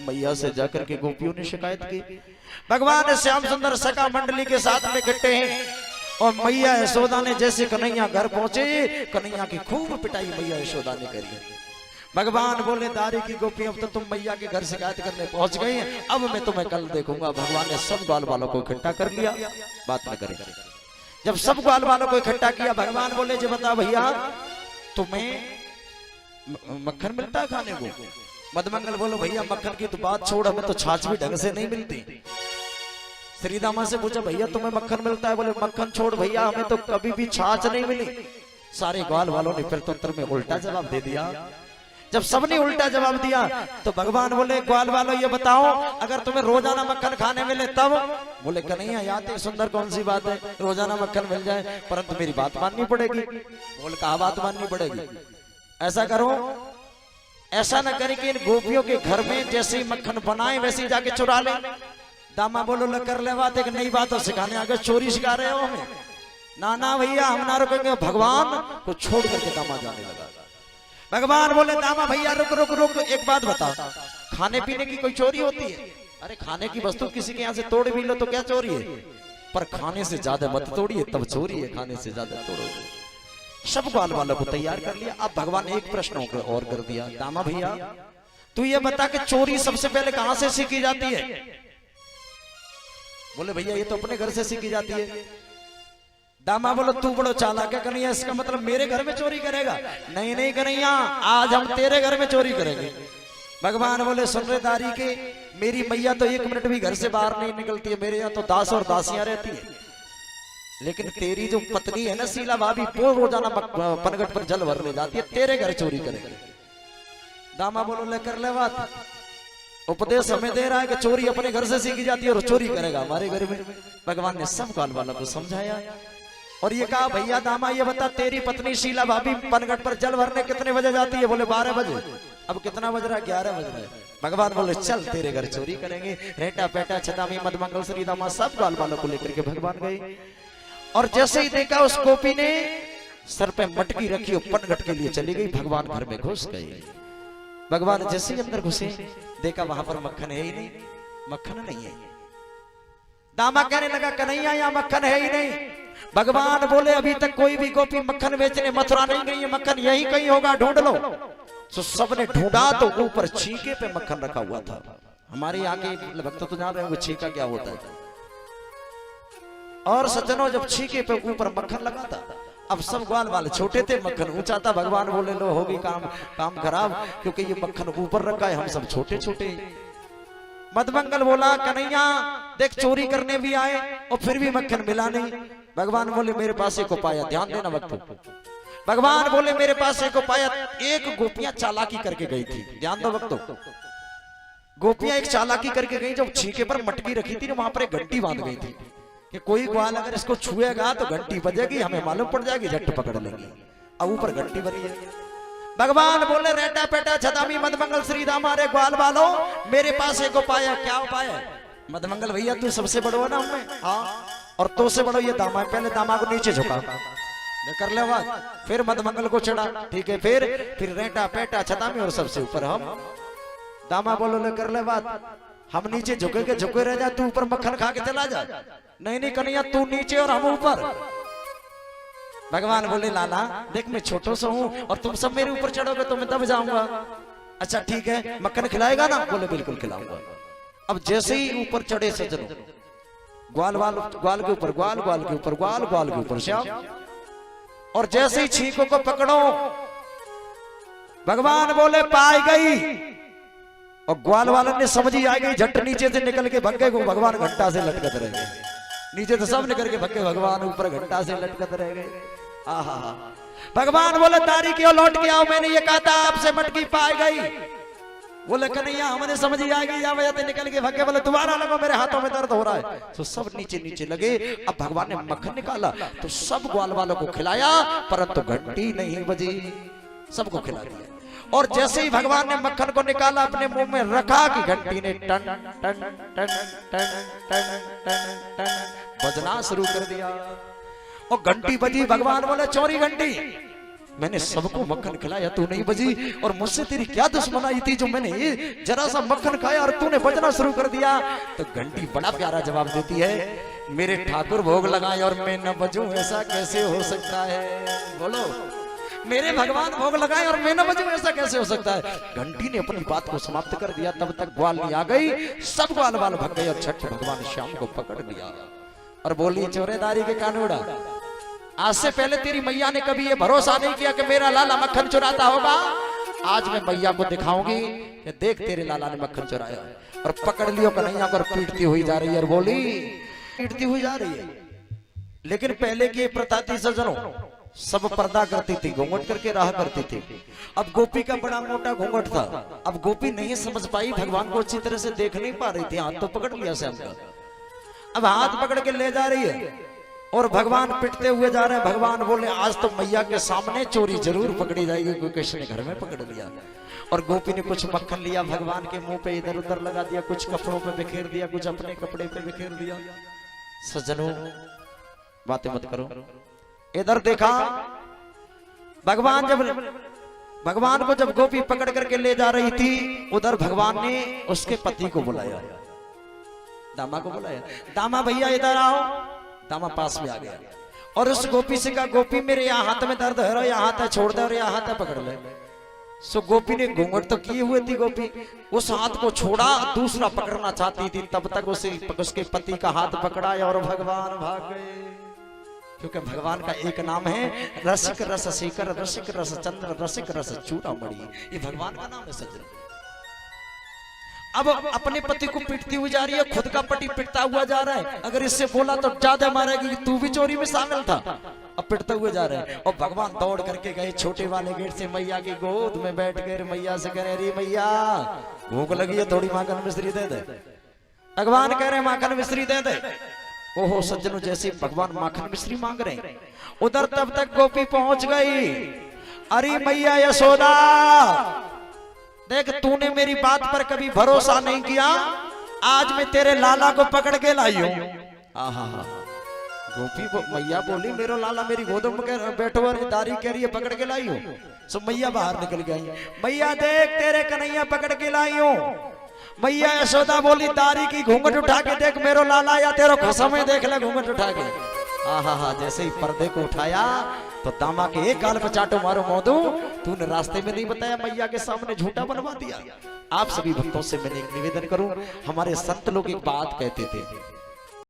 मैया से जाकर के गोपियों ने शिकायत की। भगवान श्याम सुंदर सखा मंडली के साथ में इकट्ठे हैं और मैया यशोदा ने जैसे कन्हैया घर पहुंचे, कन्हैया की खूब पिटाई मैया यशोदा ने करी। भगवान बोले दारी की गोपी अब तो तुम मैया के घर शिकायत करने पहुंच गई हैं, अब मैं तुम्हें कल देखूंगा। भगवान ने सब ग्वाल वालों को इकट्ठा कर लिया, बात न करे। जब सब ग्वाल वालों को इकट्ठा किया, भगवान बोले जी बता भैया तुम्हें मक्खन मिलता है खाने को? मदमंगल बोलो भैया मक्खन की तो बात छोड़, हमें तो छाछ भी ढंग से नहीं मिलती। श्रीदामा से पूछा भैया तुम्हें मक्खन मिलता है? बोले मक्खन छोड़ भैया हमें तो कभी भी छाछ नहीं मिली। सारे ग्वाल वालों ने फिर तंत्र में उल्टा जवाब दे दिया। जब सबने उल्टा जवाब दिया तो भगवान बोले ग्वाल वालों ये बताओ अगर तुम्हें रोजाना मक्खन खाने मिले तब? बोले कन्हैया याद है सुंदर कौन सी बात है, रोजाना मक्खन मिल जाए परंतु मेरी बात माननी पड़ेगी। बोले कहा बात माननी पड़ेगी? ऐसा करो ऐसा न करे कि इन गोपियों के घर में जैसे ही मक्खन बनाए वैसे ही जाके चुरा ले। दामा बोलो ल कर ले बात, एक नई बात हो सिखाने आगे चोरी सिखा रहे हो हमें? ना ना भैया हम ना रुकेंगे। भगवान को छोड़ करके दामा जाने लगा। भगवान बोले दामा भैया रुक रुक रुक, एक बात बता, खाने पीने की कोई चोरी होती है? अरे खाने की वस्तु किसी के यहाँ से तोड़ भी लो तो क्या चोरी है, पर खाने से ज्यादा मत तोड़िए तब चोरी है, खाने से ज्यादा तोड़ोगे। सब ग्वाल वालों को तैयार कर लिया। अब भगवान एक प्रश्न और कर दिया, दामा भैया तू ये बता कि चोरी सबसे पहले कहां से सीखी जाती है? बोले भैया ये तो अपने घर से सीखी जाती है। दामा बोलो तू बड़ो चालाक है कन्हैया, इसका मतलब मेरे घर में चोरी करेगा? नहीं नहीं कन्हैया आज हम तेरे घर में चोरी करेंगे। भगवान बोले सुन रे दारी के, मेरी मैया तो एक मिनट भी घर से बाहर नहीं निकलती है, मेरे यहाँ तो दास और दासियां रहती है, लेकिन तेरी जो पत्नी है ना शीला भाभी वो रोजाना पनघट पर जल भरने जाती है, तेरे घर चोरी करेंगे। दामा बोलो ले कर ले बात, उपदेश हमें दे रहा है कि चोरी अपने घर से सीखी जाती है और चोरी करेगा हमारे घर में। भगवान ने सब ग्वाल वालों को समझाया और ये कहा भैया दामा ये बता तेरी पत्नी शीला भाभी पनघट पर जल भरने कितने बजे जाती है? बोले 12 बजे। अब कितना बज रहा है? 11 बज रहा है। भगवान बोले चल तेरे घर चोरी करेंगे। रेटा पेटा छदामी मदमंगल श्रीदामा सब ग्वाल वालों को लेकर के भगवान गए और जैसे ही देखा उस गोपी ने सर पे मटकी रखी और पनघट के लिए चली गई। भगवान घर में घुस गए। भगवान जैसे ही अंदर घुसे देखा वहां पर मक्खन है ही नहीं, मक्खन नहीं है। दामा कहने लगा कन्हैया यहाँ मक्खन है ही नहीं। भगवान बोले अभी तक कोई भी गोपी मक्खन बेचने मथुरा नहीं गई है, मक्खन यही कहीं होगा, ढूंढ लो। तो सबने ढूंढा तो ऊपर छीके पे मक्खन रखा हुआ था। हमारे यहाँ के भक्त तो जान रहे होंगे छीका क्या होता है। और सज्जनों जब छीके पे ऊपर मक्खन लगा था, अब सब ग्वाल वाले छोटे थे, मक्खन ऊंचा था। भगवान बोले लो होगी काम खराब, क्योंकि ये मक्खन ऊपर रखा है, हम सब छोटे छोटे। मदमंगल बोला कन्हैया देख चोरी करने भी आए और फिर भी मक्खन मिला नहीं। भगवान बोले मेरे पास एक उपाय, ध्यान देना वक्त। भगवान बोले मेरे पास एक उपाय। एक गोपियां चालाकी करके गई थी, ध्यान दो वक्त। गोपियां एक चालाकी करके गई, जब छीके पर मटकी रखी थी ना वहां पर एक घंटी बांध गई थी कि कोई ग्वाल अगर इसको छुएगा तो घंटी बजेगी, हमें मालूम पड़ जाएगी, झट पकड़ लेंगे। अब ऊपर घंटी बनी है। भगवान बोले रेटा पेटा छदामी मदमंगल श्रीदामा रे ग्वाल वालों मेरे पास एक उपाय है। क्या उपाय है? मदमंगल भैया तू सबसे बड़ो है ना उनमें, हाँ, और तो से बड़ो ये दामा है। पहले दामा को नीचे झुका कर ले बात, फिर मदमंगल को चढ़ा, ठीक है, फिर रेटा पेटा छदामी और सबसे ऊपर हम। दामा बोलो ले कर ले बात, हम नीचे झुकेंगे, झुके रह जा, तू ऊपर मक्खन खा के चला जा। नहीं नहीं कन्हैया तू नीचे और हम ऊपर। भगवान बोले लाला देख मैं छोटो सा हूँ और तुम सब मेरे ऊपर चढ़ोगे तो मैं दब जाऊंगा। अच्छा ठीक है मक्खन खिलाएगा ना? बोले बिल्कुल खिलाऊंगा। अब जैसे ही ऊपर चढ़े सज्जनों, ग्वाल के ऊपर ग्वाल, ग्वाल के ऊपर ग्वाल, ग्वाल के ऊपर श्याम, और जैसे ही छींकों को पकड़ो भगवान बोले पाई गई। और ग्वाल वालों ने समझी आ गई, झट नीचे से निकल के भग गए। भगवान घंटा से लटकत रह गए, नीचे तो सब निकल के भग गए, भगवान ऊपर घंटा से लटकत रह गए। आहा भगवान बोले तारी क्यों लौट के आओ, मैंने ये कहा था आपसे मटकी पाई गई। बोले कन्हैया हमने समझी आ गई, वजह से निकल के भग गए। बोले दोबारा लगो मेरे हाथों में दर्द हो रहा है। तो सब नीचे नीचे लगे। अब भगवान ने मक्खन निकाला तो सब ग्वाल वालों को खिलाया, परंतु घंटी नहीं बजी, सबको खिला दिया। और जैसे ही भगवान ने मक्खन को निकाला अपने मुंह में रखा कि घंटी ने टन टन टन टन टन टन टन बजना शुरू कर दिया। और घंटी बजी। भगवान बोले चोरी घंटी। मैंने सबको मक्खन खिलाया, तू नहीं बजी, और मुझसे तेरी क्या दुश्मनाई थी जो मैंने जरा सा मक्खन खाया और तूने बजना शुरू कर दिया। तो घंटी बड़ा प्यारा जवाब देती है, मेरे ठाकुर भोग लगाए और मैं न बजूं, ऐसा कैसे हो सकता है? बोलो, मेरे भगवान भोग लगाए और मैं न बजूं, ऐसा कैसे हो सकता है? घंटी ने अपनी बात को समाप्त कर दिया। तब तक ग्वालनी आ गई, सब ग्वाल वाल भाग गए और छठ भगवान श्याम को पकड़ लिया और बोली, चोरेदारी के कानूड़ा, आज से पहले तेरी मैया ने कभी ये भरोसा नहीं किया कि मेरा लाला मक्खन चुराता होगा। आज मैं मैया को दिखाऊंगी कि देख तेरे लाला ने मक्खन चुराया। और पकड़ लियो कन्हैया को, पीटती हुई जा रही है और बोली, पीटती हुई जा रही है। लेकिन पहले की प्रथा थी सज्जनों, सब पर्दा करती थी, घूंघट करके रहा करती थी। अब गोपी का बड़ा मोटा घूंघट था। अब गोपी नहीं समझ पाई, भगवान को अच्छी तरह से देख नहीं पा रही थी। हाथ तो पकड़ लिया श्याम का, अब हाथ पकड़ के ले जा रही है और भगवान पिटते हुए जा रहे हैं। भगवान बोले, आज तो मैया के सामने चोरी जरूर पकड़ी जाएगी, क्योंकि किसी ने घर में पकड़ लिया। और गोपी ने कुछ मक्खन लिया, भगवान के मुंह पे इधर उधर लगा दिया, कुछ कपड़ों पे बिखेर दिया, कुछ अपने कपड़े पे बिखेर दिया। सज्जनों, बातें मत करो। इधर देखा, भगवान को जब गोपी पकड़ करके ले जा रही थी, उधर भगवान ने उसके पति को बुलाया, दामा को बुलाया, दामा भैया इधर आओ। दामा पास में आ गया और उस गोपी से कहा, गोपी मेरे यहाँ हाथ में दर्द है, यहाँ हाथ छोड़ दे और यहाँ हाथ पकड़ ले। सो गोपी ने घूंघट तो किए हुए थी, गोपी उस हाथ को छोड़ा, दूसरा पकड़ना चाहती थी। तब तक उसके पति का हाथ पकड़ाया और भगवान भाग गए। क्योंकि भगवान का एक नाम है रसिक रस शेखर, रसिक रस चंद्र, रसिक रस चूड़ामणि। ये भगवान का नाम है सज्जन। अब अपने पति को पीटती हुई जा रही है, खुद का पति पिटता हुआ जा रहा है। अगर इससे बोला तो ज्यादा मारेगी कि तू भी चोरी में शामिल था। अब पिटते हुए जा रहे हैं और भगवान दौड़ करके गए छोटे वाले गेट से, मैया की गोद में बैठ गए। मैया से कह रहे, अरे मैया भूख लगी है, थोड़ी माखन मिश्री दे दे। भगवान कह रहे, माखन मिश्री दे दे। ओहो सज्जनों, जैसे भगवान माखन मिश्री मांग रहे हैं, उधर तब तक गोपी पहुंच गई। अरे मैया यशोदा, देख तूने मेरी बात पर कभी भरोसा नहीं किया, आज मैं तेरे लाला को पकड़ के लाई हूं। गोपी को मैया बोली, मेरा लाला मेरी गोद में बैठो और दारी कह रही है, पकड़ के लाई हूं। सो मैया बाहर निकल गई, मैया देख तेरे कन्हैया पकड़ के लाई हूं। मैया यशोदा बोली, दारी की घूंघट उठा के देख, मेरो लाला या तेरा खसम है, देख ले घूंघट उठा के। जैसे ही पर्दे को उठाया तो दामा के एक गाल पर चाटो मारो मौदू, तूने रास्ते में नहीं बताया, मैया के सामने झूठा बनवा दिया। आप सभी भक्तों से मैंने एक निवेदन करूं, हमारे संत लोग एक बात कहते थे,